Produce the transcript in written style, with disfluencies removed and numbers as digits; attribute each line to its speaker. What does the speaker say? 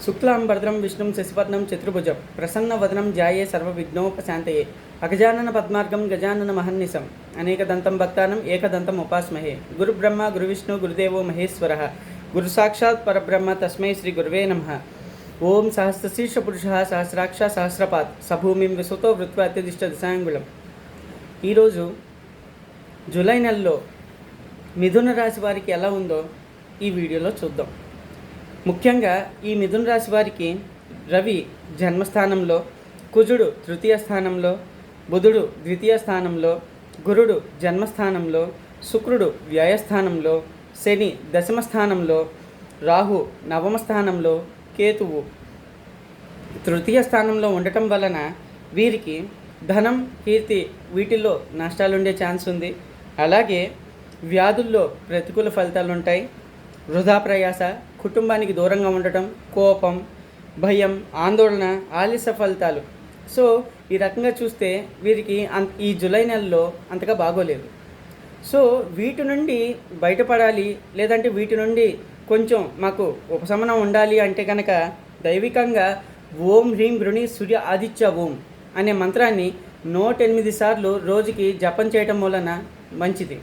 Speaker 1: శుక్లాంబరధరం విష్ణుం శశివర్ణం చతుర్భుజం ప్రసన్నవదనం ధ్యాయే సర్వవిఘ్నోపశాంతయే అగజానన పద్మార్గం గజానన మహర్నిశం అనేకదంతం భక్తానం ఏకదంతం ఉపాస్మహే గురుబ్రహ్మ గురువిష్ణు గురుదేవో మహేశ్వరः గురు సాక్షాత్ పరబ్రహ్మ తస్మై శ్రీ గురువే నమః. ఓం సహస్రశీర్ష పురుషः సహస్రాక్ష సహస్రపాత్ సభూమిం విసుతో వృత్వ అత్యధిష్ట దిశాంగుళం. ఈరోజు జూలై నెలలో మిథున రాశి వారికి ఎలా ఉందో ఈ వీడియోలో చూద్దాం. ముఖ్యంగా ఈ మిథున రాశి వారికి రవి జన్మస్థానంలో, కుజుడు తృతీయ స్థానంలో, బుధుడు ద్వితీయ స్థానంలో, గురుడు జన్మస్థానంలో, శుక్రుడు వ్యయస్థానంలో, శని దశమ స్థానంలో, రాహు నవమ స్థానంలో, కేతువు తృతీయ స్థానంలో ఉండటం వలన వీరికి ధనం, కీర్తి వీటిల్లో నష్టాలుండే ఛాన్స్ ఉంది. అలాగే వ్యాధుల్లో ప్రతికూల ఫలితాలు ఉంటాయి. వృధా ప్రయాస, కుటుంబానికి దూరంగా ఉండటం, కోపం, భయం, ఆందోళన, ఆలస్య ఫలితాలు. సో ఈ రకంగా చూస్తే వీరికి ఈ జూలై నెలలో అంతగా బాగోలేదు. సో వీటి నుండి బయటపడాలి, లేదంటే వీటి నుండి కొంచెం మాకు ఉపశమనం ఉండాలి అంటే కనుక దైవికంగా ఓం హ్రీం గృణి సూర్య ఆదిత్య ఓం అనే మంత్రాన్ని 108 సార్లు రోజుకి జపం చేయటం వలన మంచిది.